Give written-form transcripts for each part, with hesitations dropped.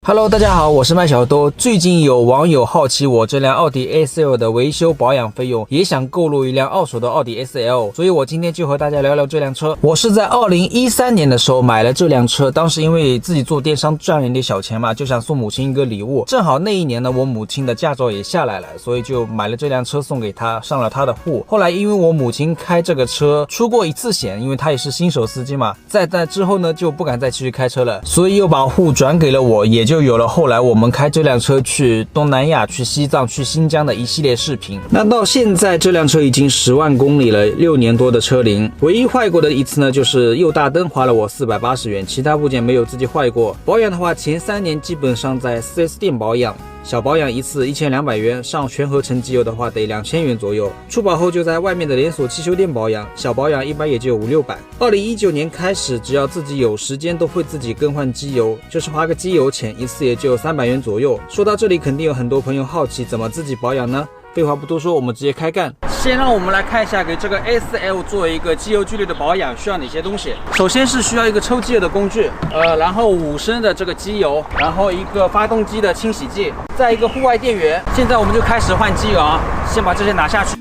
Hello， 大家好，我是麦小多。最近有网友好奇我这辆奥迪 A4L 的维修保养费用，也想购入一辆二手的奥迪 A4L， 所以我今天就和大家聊聊这辆车。我是在2013年的时候买了这辆车，当时因为自己做电商赚了一点小钱嘛，就想送母亲一个礼物。正好那一年呢，我母亲的驾照也下来了，所以就买了这辆车送给她，上了她的户。后来因为我母亲开这个车出过一次险，因为她也是新手司机嘛，在之后呢就不敢再继续开车了，所以又把户转给了我，也就有了后来我们开这辆车去东南亚、去西藏、去新疆的一系列视频。那到现在这辆车已经10万公里了，6年多的车龄。唯一坏过的一次呢，就是右大灯花了我480元，其他部件没有自己坏过。保养的话，前3年基本上在 4S 店保养。小保养一次1200元，上全合成机油的话得2000元左右。出保后就在外面的连锁汽修店保养，小保养一般也就500-600。2019年开始，只要自己有时间都会自己更换机油，就是花个机油钱，一次也就300元左右。说到这里，肯定有很多朋友好奇怎么自己保养呢？废话不多说，我们直接开干。先让我们来看一下给这个 A4L 做一个机油距离的保养需要哪些东西。首先是需要一个抽机油的工具，然后5升的这个机油，然后一个发动机的清洗剂，再一个户外电源。现在我们就开始换机油啊，先把这些拿下去。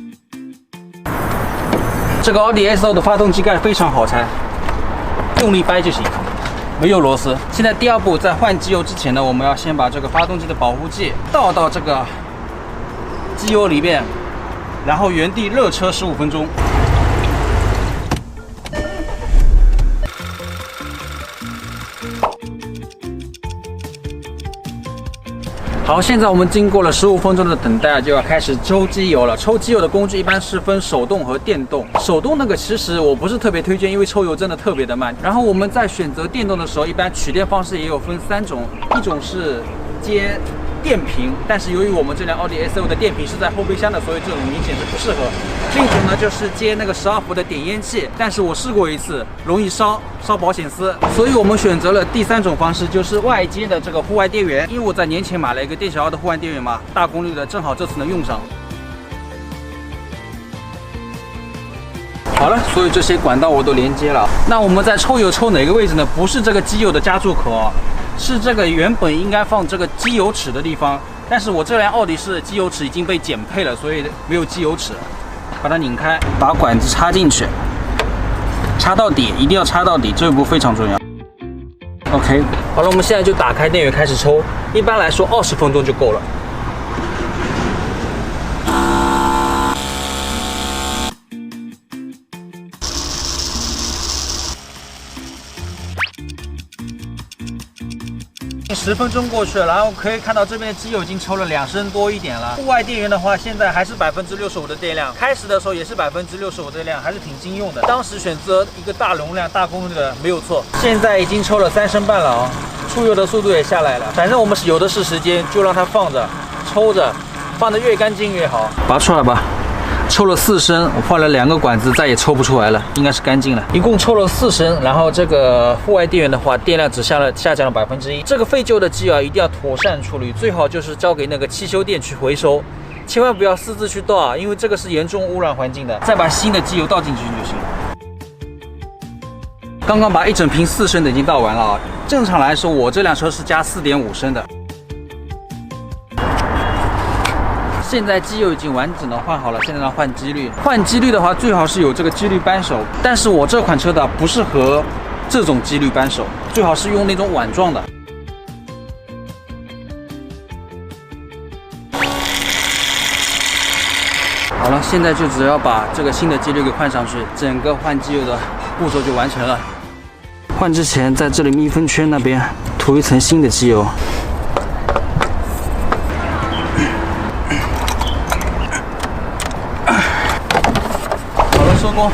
这个奥迪 A4L 的发动机盖非常好拆，用力掰就行，没有螺丝。现在第二步，在换机油之前呢，我们要先把这个发动机的保护剂倒到这个机油里面，然后原地热车15分钟。好，现在我们经过了15分钟的等待，就要开始抽机油了。抽机油的工具一般是分手动和电动。手动那个其实我不是特别推荐，因为抽油真的特别的慢。然后我们在选择电动的时候，一般取电方式也有分3种，一种是接电瓶，但是由于我们这辆奥迪 A4L 的电瓶是在后备箱的，所以这种明显是不适合。另一种呢就是接那个12伏的点烟器，但是我试过一次，容易烧保险丝，所以我们选择了第3种方式，就是外接的这个户外电源。因为我在年前买了一个电小二的户外电源嘛，大功率的，正好这次能用上。好了，所以这些管道我都连接了。那我们在抽油抽哪个位置呢？不是这个机油的加注口哦，是这个原本应该放这个机油尺的地方，但是我这辆奥迪是机油尺已经被减配了，所以没有机油尺。把它拧开，把管子插进去，插到底，一定要插到底，这一步非常重要。OK， 好了，我们现在就打开电源开始抽，一般来说20分钟就够了。10分钟过去了，然后可以看到这边的机油已经抽了2升多一点了。户外电源的话，现在还是65%的电量，开始的时候也是65%的电量，还是挺经用的。当时选择一个大容量、大功率的没有错。现在已经抽了3升半了啊，出油的速度也下来了。反正我们有的是时间，就让它放着，抽着，放得越干净越好。拔出来吧。抽了4升，我换了2个管子，再也抽不出来了，应该是干净了。一共抽了4升，然后这个户外电源的话，电量只下降了1%。这个废旧的机油一定要妥善处理，最好就是交给那个汽修店去回收，千万不要私自去倒啊，因为这个是严重污染环境的。再把新的机油倒进去就行。刚刚把一整瓶4升的已经倒完了啊，正常来说我这辆车是加4.5升的。现在机油已经完整的换好了，现在要换机滤。换机滤的话，最好是有这个机滤扳手，但是我这款车的不适合这种机滤扳手，最好是用那种碗状的。好了，现在就只要把这个新的机滤给换上去，整个换机油的步骤就完成了。换之前，在这里密封圈那边涂一层新的机油。收工。